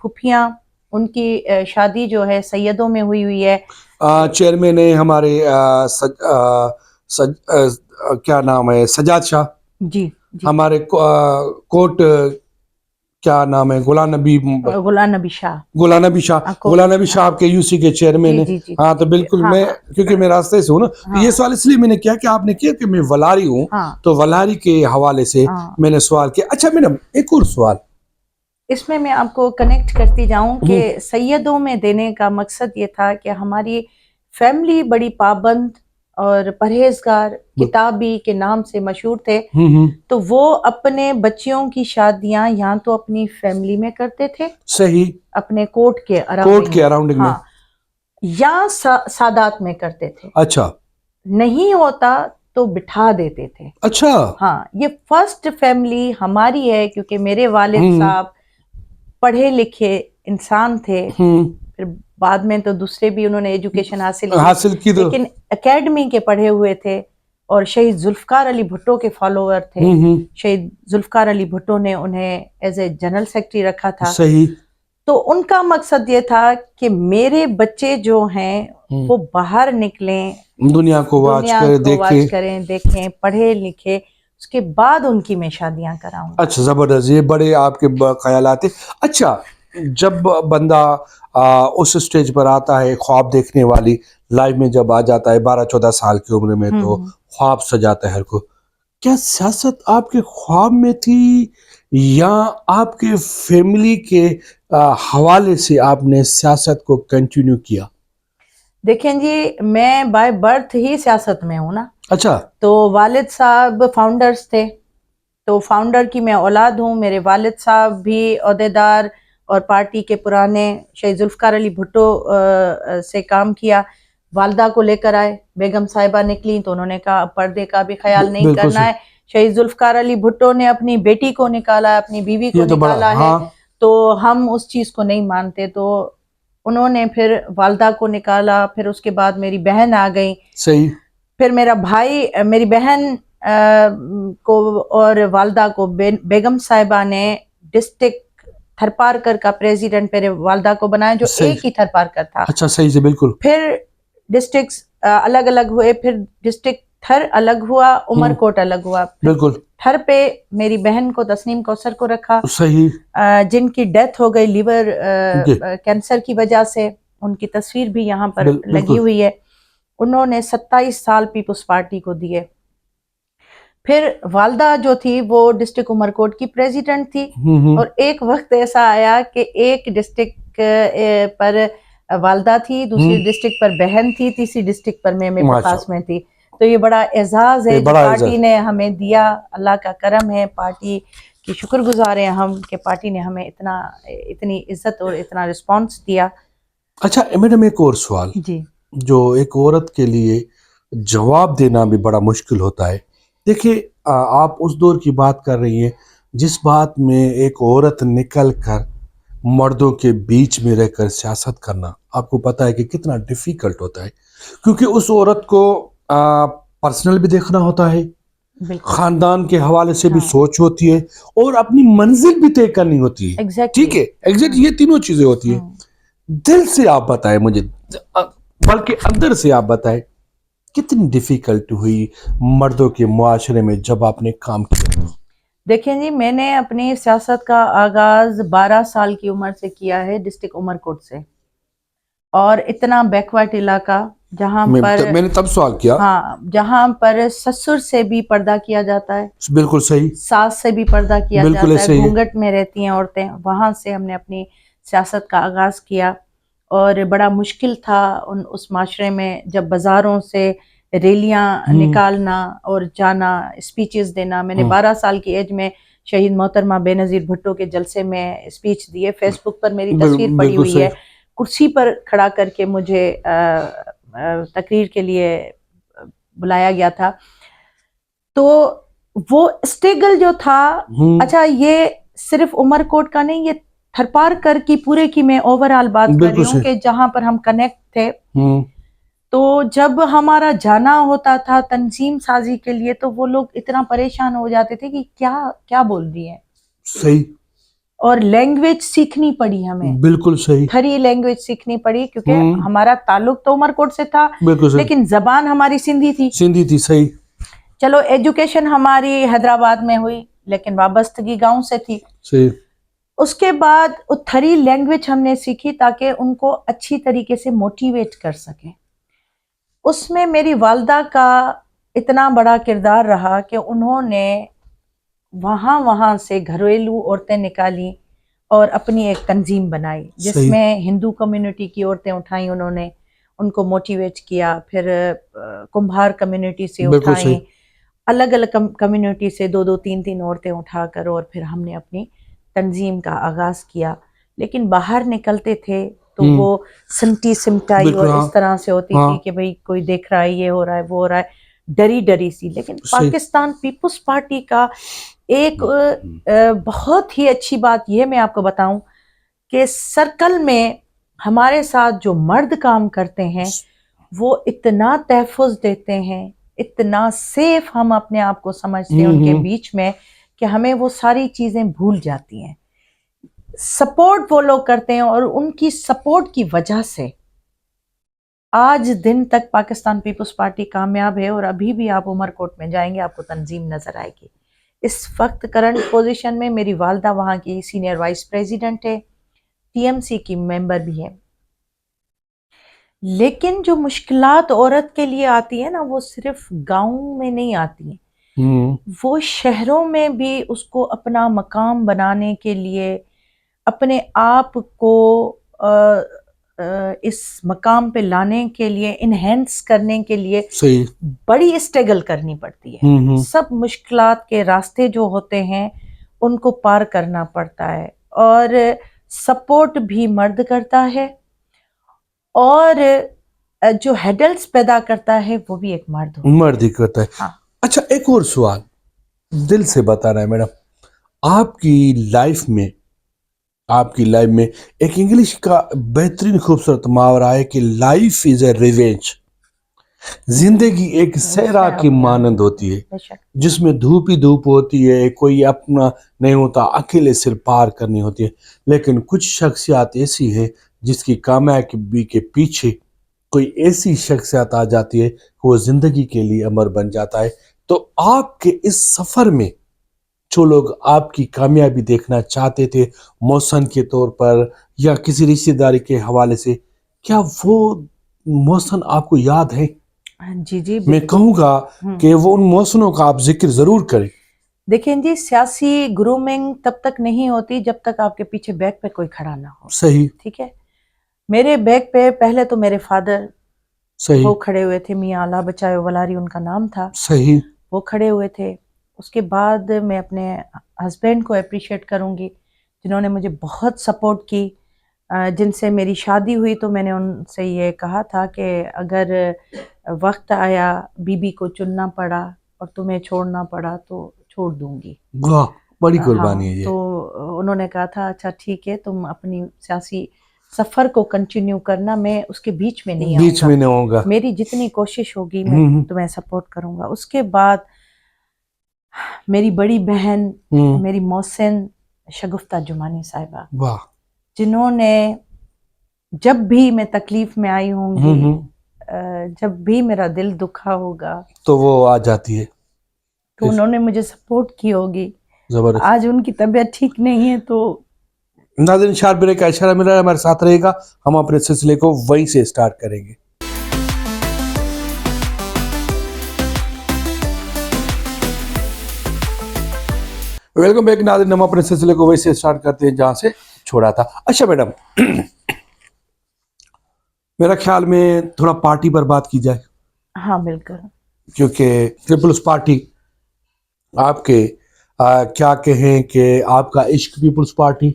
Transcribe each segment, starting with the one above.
پھوپھیاں ان کی شادی جو ہے سیدوں میں ہوئی ہے. چیئرمین ہے ہمارے کیا نام ہے سجاد شاہ. جی جی. ہمارے کوٹ کیا نام ہے غلام نبی شاہ. غلام نبی شاہ آپ کے یو سی کے چیئرمین ہیں. ہاں تو بالکل میں کیونکہ میں راستے سے ہوں نا یہ سوال اس لیے میں نے کیا کہ آپ نے کیا کہ میں ولاری ہوں تو ولاری کے حوالے سے میں نے سوال کیا. اچھا میڈم ایک اور سوال اس میں آپ کو کنیکٹ کرتی جاؤں کہ سیدوں میں دینے کا مقصد یہ تھا کہ ہماری فیملی بڑی پابند اور پرہیزگار کتابی کے نام سے مشہور تھے تو وہ اپنے بچیوں کی شادیاں یا تو اپنی فیملی میں کرتے تھے صحیح اپنے کوٹ کے اراؤنڈنگ میں یا سادات میں کرتے تھے. اچھا نہیں ہوتا تو بٹھا دیتے تھے. اچھا ہاں یہ فرسٹ فیملی ہماری ہے کیونکہ میرے والد صاحب پڑھے لکھے انسان تھے. پھر بعد میں تو دوسرے بھی انہوں نے ایجوکیشن حاصل کی لیکن اکیڈمی کے پڑھے ہوئے تھے اور شہید ذوالفقار علی بھٹو کے فالوور تھے. شہید ذوالفقار علی بھٹو نے انہیں ایز اے جنرل سیکرٹری رکھا تھا. صحیح. تو ان کا مقصد یہ تھا کہ میرے بچے جو ہیں وہ باہر نکلیں دنیا کو واچ کریں دیکھیں پڑھے لکھیں اس کے بعد ان کی میں شادیاں کراؤں. اچھا زبردست یہ بڑے آپ کے خیالات ہیں. اچھا جب بندہ اس سٹیج پر آتا ہے خواب دیکھنے والی لائف میں جب آ جاتا ہے 12-14 سال کی عمر میں تو خواب سجاتا ہے ہر کو. کیا سیاست آپ کے خواب میں تھی یا آپ کے فیملی کے حوالے سے آپ نے سیاست کو کنٹینیو کیا؟ دیکھیں جی میں بائی برتھ ہی سیاست میں ہوں نا. اچھا. تو والد صاحب فاؤنڈرز تھے تو فاؤنڈر کی میں اولاد ہوں. میرے والد صاحب بھی عہدیدار اور پارٹی کے پرانے شہید ذوالفقار علی بھٹو سے کام کیا. والدہ کو لے کر آئے بیگم صاحبہ نکلی تو انہوں نے کہا پردے کا بھی خیال نہیں کرنا ہے. شہید ذوالفقار علی بھٹو نے اپنی بیٹی کو نکالا ہے اپنی بیوی کو نکالا ہے تو ہم اس چیز کو نہیں مانتے. تو انہوں نے پھر والدہ کو نکالا. پھر اس کے بعد میری بہن آ گئی. صحیح. پھر میرا بھائی میری بہن کو اور والدہ کو بیگم صاحبہ نے ڈسٹرکٹ تھرپارکر کا پریزیڈنٹ میرے والدہ کو بنایا جو ایک ہی تھرپارکر تھا. اچھا صحیح سے بالکل. پھر ڈسٹرکٹس الگ الگ ہوئے. پھر ڈسٹرکٹ تھر الگ ہوا عمر کوٹ الگ ہوا. بالکل. تھر پہ میری بہن کو تسنیم کوثر کو رکھا صحیح جن کی ڈیتھ ہو گئی لیور کینسر کی وجہ سے. ان کی تصویر بھی یہاں پر لگی ہوئی ہے. انہوں نے 27 سال پیپلز پارٹی کو دیے. پھر والدہ جو تھی وہ ڈسٹرکٹ عمر کوٹ کی پریزیڈنٹ تھی اور ایک وقت ایسا آیا کہ ایک ڈسٹرکٹ پر والدہ تھی دوسری ڈسٹرکٹ پر بہن تھی تیسری ڈسٹرکٹ پر میں پاس میں تھی. تو یہ بڑا اعزاز ہے جو پارٹی نے ہمیں دیا. اللہ کا کرم ہے پارٹی کی شکر گزار ہیں ہم کہ پارٹی نے ہمیں اتنی عزت اور اتنا رسپانس دیا. اچھا میڈم ایک اور سوال جی جو ایک عورت کے لیے جواب دینا بھی بڑا مشکل ہوتا ہے. دیکھیں آپ اس دور کی بات کر رہی ہیں جس بات میں ایک عورت نکل کر مردوں کے بیچ میں رہ کر سیاست کرنا آپ کو پتہ ہے کہ کتنا ڈیفیکلٹ ہوتا ہے کیونکہ اس عورت کو پرسنل بھی دیکھنا ہوتا ہے خاندان کے حوالے سے بھی سوچ ہوتی ہے اور اپنی منزل بھی طے کرنی ہوتی ہے. ٹھیک ہے ایگزیکٹ یہ تینوں چیزیں ہوتی ہیں. دل سے آپ بتائیں مجھے بلکہ اندر سے آپ بتائیں کتنی ڈیفیکلٹ ہوئی مردوں کے معاشرے میں جب آپ نے کام کیا؟ دیکھیں جی میں نے اپنی سیاست کا آغاز 12 سال کی عمر سے کیا ہے ڈسٹرکٹ عمر کوٹ سے اور اتنا بیکورڈ علاقہ جہاں پر میں نے تب سوال کیا جہاں پر سسر سے بھی پردہ کیا جاتا ہے. بالکل صحیح. ساس سے بھی پردہ کیا جاتا ہے. گھونگھٹ میں رہتی ہیں عورتیں. وہاں سے ہم نے اپنی سیاست کا آغاز کیا اور بڑا مشکل تھا اس معاشرے میں جب بازاروں سے ریلیاں نکالنا اور جانا اسپیچز دینا. میں نے 12 سال کی ایج میں شہید محترمہ بے نظیر بھٹو کے جلسے میں اسپیچ دیے. فیس بک پر میری تصویر پڑی ہوئی ہے. کرسی پر کھڑا کر کے مجھے تقریر کے لیے بلایا گیا تھا. تو وہ اسٹرگل جو تھا اچھا یہ صرف عمر کوٹ کا نہیں یہ تھرپارکر کی پورے کی میں اوورآل بات کر رہی ہوں کہ جہاں پر ہم کنیکٹ تھے. تو جب ہمارا جانا ہوتا تھا تنظیم سازی کے لیے تو وہ لوگ اتنا پریشان ہو جاتے تھے کہ کیا بول رہی ہے. صحیح. اور لینگویج سیکھنی پڑی ہمیں, بالکل صحیح, تھری لینگویج سیکھنی پڑی, کیونکہ ہمارا تعلق تو عمر کوٹ سے تھا بالکل صحیح, لیکن زبان ہماری سندھی تھی. سندھی تھی, صحیح چلو ایجوکیشن ہماری حیدرآباد میں ہوئی لیکن وابستگی گاؤں سے تھی. صحیح, اس کے بعد تھری لینگویج ہم نے سیکھی تاکہ ان کو اچھی طریقے سے موٹیویٹ کر سکیں. اس میں میری والدہ کا اتنا بڑا کردار رہا کہ انہوں نے وہاں سے گھریلو عورتیں نکالی اور اپنی ایک تنظیم بنائی جس صحیح. میں ہندو کمیونٹی کی عورتیں اٹھائیں, انہوں نے ان کو موٹیویٹ کیا, پھر کمبھار کمیونٹی سے بالکل صحیح, اٹھائیں, الگ الگ کمیونٹی سے دو دو تین تین عورتیں اٹھا کر, اور پھر ہم نے اپنی تنظیم کا آغاز کیا. لیکن باہر نکلتے تھے تو وہ سمٹی سمٹائی بالکل, اور اس طرح سے ہوتی تھی کہ بھئی کوئی دیکھ رہا ہے, یہ ہو رہا ہے, وہ ہو رہا ہے, ڈری ڈری سی. لیکن صحیح, پاکستان پیپلز پارٹی کا ایک بہت ہی اچھی بات یہ میں آپ کو بتاؤں کہ سرکل میں ہمارے ساتھ جو مرد کام کرتے ہیں وہ اتنا تحفظ دیتے ہیں, اتنا سیف ہم اپنے آپ کو سمجھتے ہیں ان کے بیچ میں کہ ہمیں وہ ساری چیزیں بھول جاتی ہیں. سپورٹ وہ لوگ کرتے ہیں اور ان کی سپورٹ کی وجہ سے آج دن تک پاکستان پیپلز پارٹی کامیاب ہے. اور ابھی بھی آپ عمر کوٹ میں جائیں گے آپ کو تنظیم نظر آئے گی. اس وقت کرنٹ پوزیشن میں میری والدہ وہاں کی سینئر وائس پریزیڈنٹ ہے, ٹی ایم سی کی ممبر بھی ہے. لیکن جو مشکلات عورت کے لیے آتی ہے نا وہ صرف گاؤں میں نہیں آتی ہیں, وہ شہروں میں بھی اس کو اپنا مقام بنانے کے لیے, اپنے آپ کو اس مقام پہ لانے کے لیے, انہینس کرنے کے لیے صحیح, بڑی اسٹرگل کرنی پڑتی ہے. سب مشکلات کے راستے جو ہوتے ہیں ان کو پار کرنا پڑتا ہے, اور سپورٹ بھی مرد کرتا ہے, اور جو ہیڈلز پیدا کرتا ہے وہ بھی ایک مرد ہوتا ہے. مرد ہی کرتا ہے. ہاں. اچھا, ایک اور سوال دل سے بتانا ہے میڈم, آپ کی لائف میں ایک انگلش کا بہترین خوبصورت محاورہ ہے کہ لائف از اے ریونج. زندگی ایک صحرا کی مانند ہوتی ہے جس میں دھوپ ہی دھوپ ہوتی ہے, کوئی اپنا نہیں ہوتا, اکیلے سر پار کرنی ہوتی ہے. لیکن کچھ شخصیات ایسی ہے جس کی کامیابی کے پیچھے کوئی ایسی شخصیت آ جاتی ہے کہ وہ زندگی کے لیے امر بن جاتا ہے. تو آپ کے اس سفر میں جو لوگ آپ کی کامیابی دیکھنا چاہتے تھے محسن کے طور پر یا کسی رشتہ داری کے حوالے سے, کیا وہ محسن آپ کو یاد ہے؟ جی جی, میں کہوں گا کہ وہ ان محسنوں کا آپ ذکر ضرور کریں. دیکھیں جی, سیاسی گرومنگ تب تک نہیں ہوتی جب تک آپ کے پیچھے بیک پہ کوئی کھڑا نہ ہو. صحیح, ٹھیک ہے, میرے بیک پہ پہلے تو میرے فادر صحیح, وہ کھڑے ہوئے تھے, میاں اللہ بچائے ولاری ان کا نام تھا, صحیح, وہ کھڑے ہوئے تھے. اس کے بعد میں اپنے ہسبینڈ کو اپریشیٹ کروں گی جنہوں نے مجھے بہت سپورٹ کی, جن سے میری شادی ہوئی تو میں نے ان سے یہ کہا تھا کہ اگر وقت آیا بی بی کو چننا پڑا اور تمہیں چھوڑنا پڑا تو چھوڑ دوں گی. واہ, بڑی قربانی ہے یہ. تو انہوں نے کہا تھا اچھا ٹھیک ہے, تم اپنی سیاسی سفر کو کنٹینیو کرنا, میں اس کے بیچ میں نہیں آؤں بیچ میں نہیں ہوگا, میری جتنی کوشش ہوگی میں تمہیں سپورٹ کروں گا. اس کے بعد میری بڑی بہن میری محسن شگفتہ جمانی صاحبہ, واہ, جنہوں نے جب بھی میں تکلیف میں آئی ہوں گی, جب بھی میرا دل دکھا ہوگا تو وہ آ جاتی ہے, تو انہوں نے مجھے سپورٹ کی ہوگی. زبردست. آج ان کی طبیعت ٹھیک نہیں ہے تو ناظرین, شارٹ بریک کا اشارہ مل رہا ہے, ہمارے ساتھ رہے گا, ہم اپنے سلسلے کو وہیں سے سٹارٹ کریں گے. ویلکم بیک ناظرین, ہم اپنے سلسلے کو وہیں سے سٹارٹ کرتے ہیں جہاں سے چھوڑا تھا. اچھا میڈم, میرا خیال میں تھوڑا پارٹی پر بات کی جائے. ہاں بالکل, کیونکہ پیپلز پارٹی آپ کے کیا کہیں کہ آپ کا عشق پیپلز پارٹی,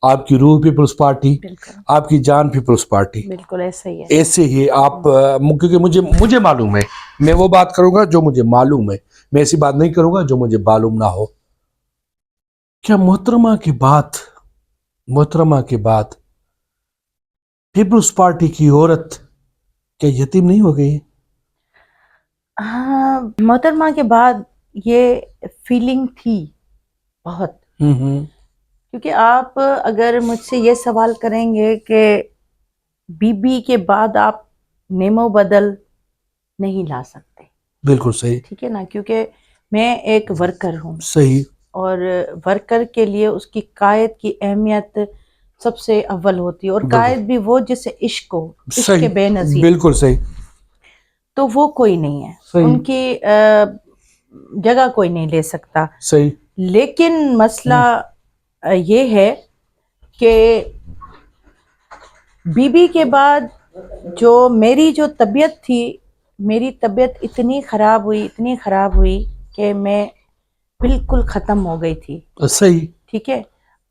آپ کی روح پیپلز پارٹی, بالکل آپ کی جان پیپلز پارٹی. بالکل ایسا ہی ہے. ایسے ہی آپ, کیونکہ مجھے معلوم ہے, میں وہ بات کروں گا جو مجھے معلوم ہے, میں ایسی بات نہیں کروں گا جو مجھے معلوم نہ ہو. کیا محترمہ کے بعد پیپلز پارٹی کی عورت کیا یتیم نہیں ہو گئی؟ ہاں, محترمہ کے بعد یہ فیلنگ تھی بہت, کیونکہ آپ اگر مجھ سے یہ سوال کریں گے کہ بی بی کے بعد آپ نیم و بدل نہیں لا سکتے، بالکل صحیح، ٹھیک ہے نا، کیونکہ میں ایک ورکر ہوں، صحیح، اور ورکر کے لیے اس کی قائد کی اہمیت سب سے اول ہوتی ہے، اور بالکل قائد بھی وہ جسے عشق ہو، عشق صحیح، بے نظیر، بالکل صحیح، تو وہ کوئی نہیں ہے، صحیح، ان کی جگہ کوئی نہیں لے سکتا۔ صحیح، لیکن مسئلہ یہ ہے کہ بی بی کے بعد جو میری جو طبیعت تھی، میری طبیعت اتنی خراب ہوئی کہ میں بالکل ختم ہو گئی تھی، صحیح، ٹھیک ہے۔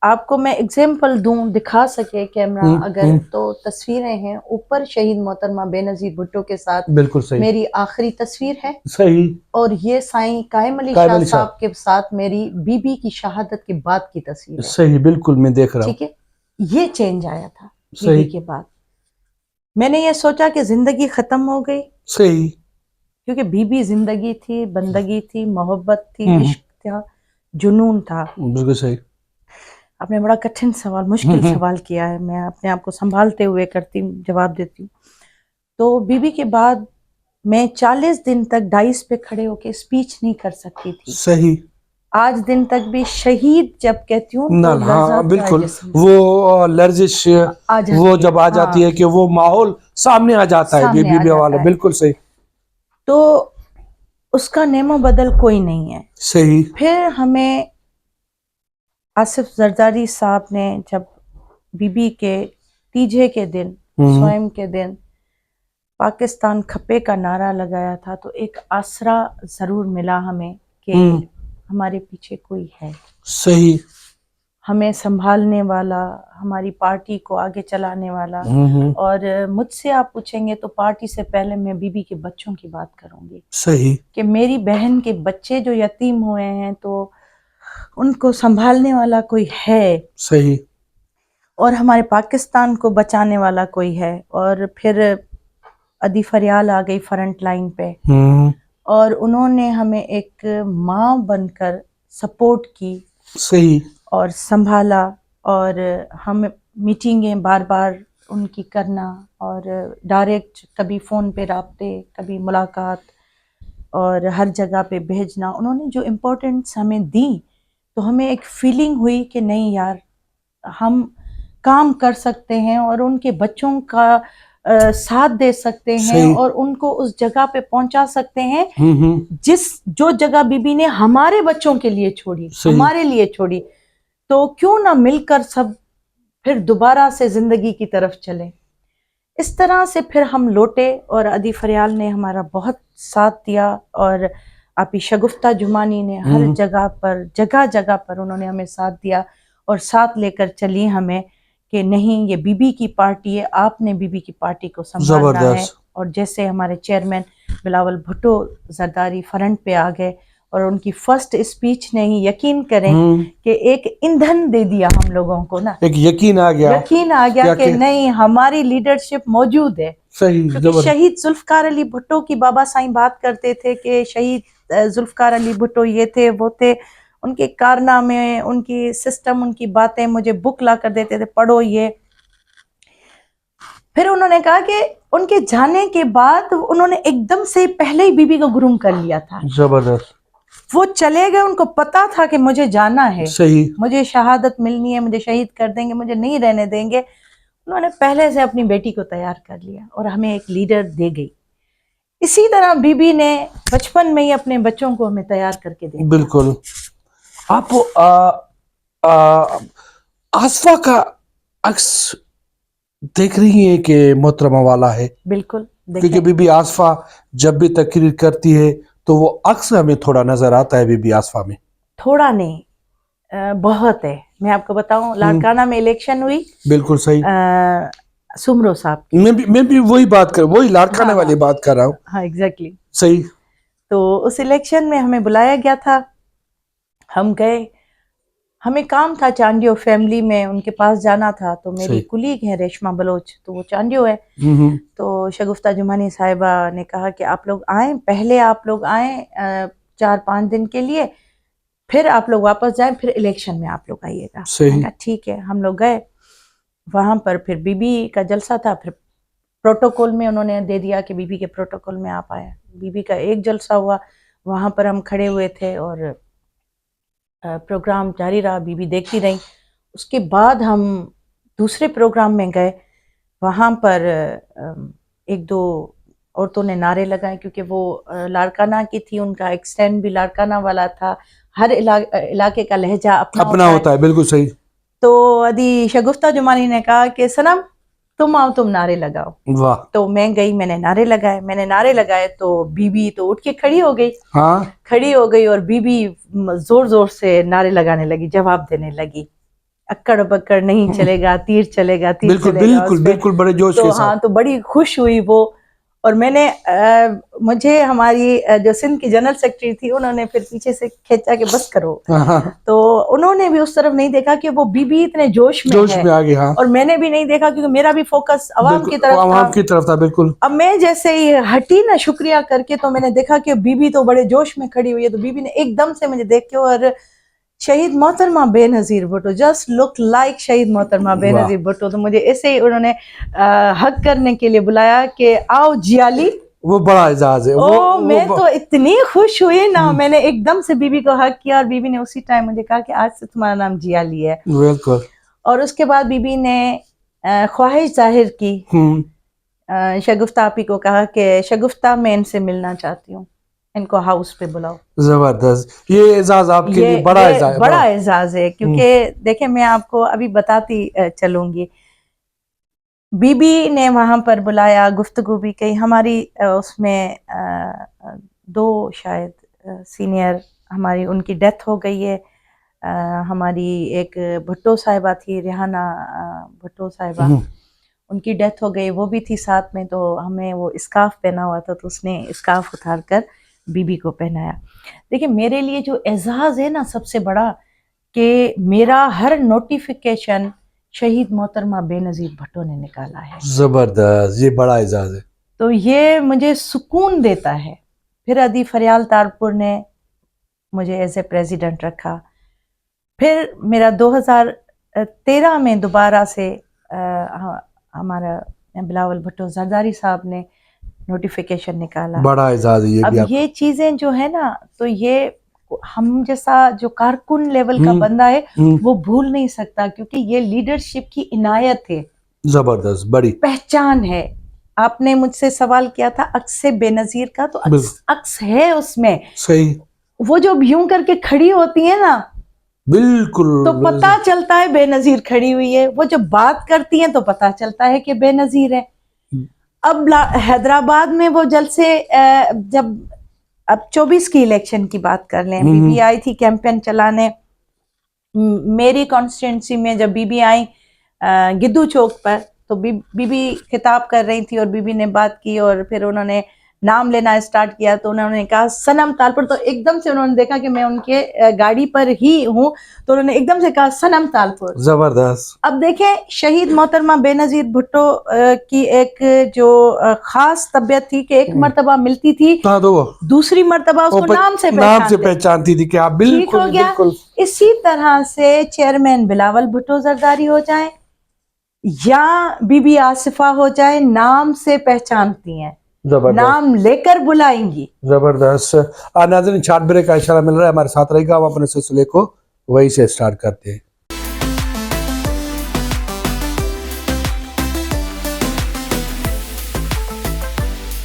آپ کو میں اگزامپل دوں، دکھا سکے کیمرہ اگر تو تصویریں ہیں اوپر، شہید محترمہ بے نظیر بھٹو کے ساتھ بالکل صحیح، میری آخری تصویر ہے، صحیح، اور یہ سائیں قائم علی قائم شاہ علی صاحب کے ساتھ میری بی بی کی شہادت کے بعد کی تصویر ہے، صحیح، بالکل میں دیکھ رہا ہوں، ٹھیک ہے۔ یہ چینج آیا تھا بی بی صحیح، کے بعد۔ میں نے یہ سوچا کہ زندگی ختم ہو گئی، صحیح، کیونکہ بی بی زندگی تھی، بندگی تھی، محبت تھی، ہوں، عشق تھا، جنون تھا۔ بالکل صحیح، آپ نے بڑا کٹھن سوال، مشکل سوال کیا ہے، میں اپنے آپ کو سنبھالتے ہوئے کرتی ہوں، جواب دیتی ہوں۔ تو بی بی کے بعد میں 40 دن تک ڈائس پہ کھڑے ہو کے اسپیچ نہیں کر سکتی تھی، صحیح، آج دن تک بھی شہید جب کہتی ہوں نہ تو ہاں لرزاتا ہے بالکل، جسم، وہ لرزش آ جاتی وہ ہے، جب آ ہاں، جاتی ہے کہ وہ ماحول سامنے آ جاتا ہے، سامنے بی آ بی والا، جاتا ہے، بالکل صحیح، تو اس کا نیم و بدل کوئی نہیں ہے۔ صحیح، پھر ہمیں آصف زرداری صاحب نے جب بی بی کے تیجے کے دن، سوئم کے دن پاکستان کھپے کا نعرہ لگایا تھا، تو ایک آسرا ضرور ملا ہمیں کہ ہمارے پیچھے کوئی ہے، صحیح، ہمیں سنبھالنے والا، ہماری پارٹی کو آگے چلانے والا۔ اور مجھ سے آپ پوچھیں گے تو پارٹی سے پہلے میں بی بی کے بچوں کی بات کروں گی، صحیح، کہ میری بہن کے بچے جو یتیم ہوئے ہیں تو ان کو سنبھالنے والا کوئی ہے، صحیح، اور ہمارے پاکستان کو بچانے والا کوئی ہے۔ اور پھر ادی فریال آ گئی فرنٹ لائن پہ، اور انہوں نے ہمیں ایک ماں بن کر سپورٹ کی صحیح، اور سنبھالا، اور ہم میٹنگیں بار بار ان کی کرنا، اور ڈائریکٹ کبھی فون پہ رابطے، کبھی ملاقات، اور ہر جگہ پہ بھیجنا۔ انہوں نے جو امپورٹنٹس ہمیں دی تو ہمیں ایک فیلنگ ہوئی کہ نہیں یار، ہم کام کر سکتے ہیں اور ان کے بچوں کا ساتھ دے سکتے ہیں، صحیح، اور ان کو اس جگہ پہ پہنچا سکتے ہیں جو جگہ بی بی نے ہمارے بچوں کے لیے چھوڑی، صحیح، ہمارے لیے چھوڑی، تو کیوں نہ مل کر سب پھر دوبارہ سے زندگی کی طرف چلیں۔ اس طرح سے پھر ہم لوٹے، اور ادی فریال نے ہمارا بہت ساتھ دیا، اور آپی شگفتہ جمانی نے ہر جگہ پر، جگہ جگہ پر انہوں نے ہمیں ساتھ دیا، اور ساتھ لے کر چلی ہمیں کہ نہیں، یہ بی بی کی پارٹی ہے، آپ نے بی بی کی پارٹی کو سنبھالنا ہے۔ زبردست، اور جیسے ہمارے چیئرمین بلاول بھٹو زرداری فرنٹ پہ آ گئے، اور ان کی فرسٹ اسپیچ نے ہی یقین کریں کہ ایک ایندھن دے دیا ہم لوگوں کو نا، ایک یقین آ گیا، یقین آ گیا کہ نہیں، ہماری لیڈرشپ موجود ہے۔ صحیح، کیونکہ شہید ذوالفقار علی بھٹو کی بابا سائیں بات کرتے تھے کہ شہید ذوالفقار علی بھٹو یہ تھے، وہ تھے، ان کے کارنامے، ان کی سسٹم، ان کی باتیں مجھے بک لا کر دیتے تھے، پڑھو یہ۔ پھر انہوں نے کہا کہ ان کے جانے کے بعد انہوں نے ایک دم سے پہلے ہی بی بی کو گروم کر لیا تھا، زبردست، وہ چلے گئے، ان کو پتا تھا کہ مجھے جانا ہے، صحیح، مجھے شہادت ملنی ہے، مجھے شہید کر دیں گے، مجھے نہیں رہنے دیں گے۔ انہوں نے پہلے سے اپنی بیٹی کو تیار کر لیا اور ہمیں ایک لیڈر دے گئی۔ اسی طرح بی بی نے بچپن میں ہی اپنے بچوں کو ہمیں تیار کر کے دے دیا۔ بالکل۔ آپ آصفہ کا عکس دیکھ رہی ہیں کہ محترمہ والا ہے، بالکل کیونکہ دیکھیں، بی بی آصفہ جب بھی تقریر کرتی ہے تو وہ عکس ہمیں تھوڑا نظر آتا ہے بی بی آصفہ میں، تھوڑا نہیں، بہت ہے۔ میں آپ کو بتاؤں، لاڑکانہ میں الیکشن ہوئی بالکل صحیح، سمرو صاحب کی، میں بھی وہی بات کر، وہی لاڑکانہ والی بات کر رہا ہوں، ہاں ایگزیکٹلی۔ صحیح، تو اس الیکشن میں ہمیں بلایا گیا تھا، ہم گئے، ہمیں کام تھا چانڈیو فیملی میں، ان کے پاس جانا تھا، تو میری صحیح، کلیگ ہے ریشما بلوچ، تو وہ چانڈیو ہے، تو شگفتہ جمانی صاحبہ نے کہا کہ آپ لوگ آئیں، پہلے آپ لوگ آئیں 4-5 دن کے لیے، پھر آپ لوگ واپس جائیں، پھر الیکشن میں آپ لوگ آئیے گا. صحیح. میں نے کہا ٹھیک ہے. ہم لوگ گئے وہاں پر، پھر بی بی کا جلسہ تھا، پھر پروٹوکول میں انہوں نے دے دیا کہ بی بی کے پروٹوکول میں آپ آئے. بی بی کا ایک جلسہ ہوا، وہاں پر ہم کھڑے ہوئے تھے اور پروگرام جاری رہا، بی بی دیکھتی رہی. اس کے بعد ہم دوسرے پروگرام میں گئے، وہاں پر ایک دو عورتوں نے نعرے لگائے، کیونکہ وہ لاڑکانہ کی تھی، ان کا ایکسٹینڈ بھی لاڑکانہ والا تھا. ہر علاقے کا لہجہ اپنا ہوتا ہے. بالکل صحیح. تو ادی شگفتہ جمانی نے کہا کہ صنم تم آؤ، تم نعرے لگاؤ. واہ. تو میں گئی، میں نے نعرے لگائے تو بی بی تو اٹھ کے کھڑی ہو گئی. ہاں کھڑی ہو گئی اور بی بی زور زور سے نعرے لگانے لگی، جواب دینے لگی. اکڑ بکڑ نہیں چلے گا، تیر چلے گا، تیر بالکل چلے گا. بالکل بالکل بڑے جوش کے تو ساتھ. ہاں، تو بڑی خوش ہوئی وہ. اور میں نے مجھے ہماری جو سندھ کی جنرل سیکرٹری تھی، انہوں نے پھر پیچھے سے کھینچا کہ بس کرو. تو انہوں نے بھی اس طرف نہیں دیکھا کہ وہ بی بی اتنے جوش میں ہے، آ گئی. ہاں اور میں نے بھی نہیں دیکھا کیونکہ میرا بھی فوکس عوام کی طرف تھا. عوام کی طرف تھا. بالکل. اب میں جیسے ہی ہٹی نا شکریہ کر کے، تو میں نے دیکھا کہ بی بی تو بڑے جوش میں کھڑی ہوئی ہے. تو بی بی نے ایک دم سے مجھے دیکھ کے، اور شہید محترمہ بے نظیر بھٹو، جسٹ لک لائک شہید محترمہ بے نظیر بھٹو. تو مجھے ایسے ہی انہوں نے حق کرنے کے لیے بلایا کہ آؤ جیالی. وہ بڑا اعزاز ہے. میں تو اتنی خوش ہوئی نا، میں نے ایک دم سے بی بی کو حق کیا، اور بی بی نے اسی ٹائم مجھے کہا کہ آج سے تمہارا نام جیالی ہے. بالکل. اور اس کے بعد بی بی نے خواہش ظاہر کی. شگفتہ آپی کو کہا کہ شگفتہ میں ان سے ملنا چاہتی ہوں، ان کو ہاؤس پہ بلاؤ. زبردست. یہ اعزاز آپ کے لیے بڑا اعزاز ہے. بڑا اعزاز ہے، کیونکہ دیکھیں میں آپ کو ابھی بتاتی چلوں گی. بی بی نے وہاں پر بلایا، گفتگو بھی کی ہماری. اس میں دو شاید سینئر ہماری، ان کی ڈیتھ ہو گئی ہے. ہماری ایک بھٹو صاحبہ تھی، ریحانہ بھٹو صاحبہ، ان کی ڈیتھ ہو گئی، وہ بھی تھی ساتھ میں. تو ہمیں وہ اسکارف پہنا ہوا تھا، تو اس نے اسکارف اتار کر بی بی کو پہنایا. دیکھیں میرے لیے جو اعزاز ہے نا سب سے بڑا، کہ میرا ہر نوٹیفیکیشن شہید محترمہ بے نظیر بھٹو نے نکالا ہے. زبردست. یہ بڑا اعزاز ہے. تو یہ مجھے سکون دیتا ہے. پھر ادی فریال تارپور نے مجھے ایز اے پریزیڈنٹ رکھا. پھر میرا 2013 میں دوبارہ سے ہمارا بلاول بھٹو زرداری صاحب نے نوٹیفیکیشن نکالا. بڑا اعزاز ہے. اب یہ چیزیں جو ہے نا، تو یہ ہم جیسا جو کارکن لیول کا بندہ ہے وہ بھول نہیں سکتا، کیونکہ یہ لیڈرشپ کی عنایت ہے. زبردست. بڑی پہچان ہے. آپ نے مجھ سے سوال کیا تھا عکس بے نظیر کا، تو عکس ہے اس میں. صحیح. وہ جو یوں کر کے کھڑی ہوتی ہے نا، بالکل تو پتہ چلتا ہے بے نظیر کھڑی ہوئی ہے. وہ جب بات کرتی ہیں تو پتہ چلتا ہے کہ بے نظیر ہے. اب حیدرآباد میں وہ جلسے، جب اب 24 کی الیکشن کی بات کر لیں، بی بی آئی تھی کیمپین چلانے میری کانسٹیٹوئنسی میں. جب بی بی آئی گدو چوک پر، تو بی بی خطاب کر رہی تھی، اور بی بی نے بات کی، اور پھر انہوں نے نام لینا اسٹارٹ کیا. تو انہوں نے کہا صنم تالپور. تو ایک دم سے انہوں نے دیکھا کہ میں ان کے گاڑی پر ہی ہوں، تو انہوں نے ایک دم سے کہا صنم تالپور. زبردست. اب دیکھیں شہید محترمہ بے نظیر بھٹو کی ایک جو خاص طبیعت تھی کہ ایک مرتبہ ملتی تھی، دوسری مرتبہ اس کو نام سے پہچانتی تھی کہ آپ. ٹھیک ہو گیا. اسی طرح سے چیئرمین بلاول بھٹو زرداری ہو جائیں یا بی بی آصفہ ہو جائے، نام سے پہچانتی ہیں، نام لے کر بلائیں گی. زبردست. ناظرین 6 بریک کا اشارہ مل رہا ہے، ہمارے ساتھ رہے گا. ہم اپنے سلسلے کو وہی سے سٹارٹ کرتے ہیں.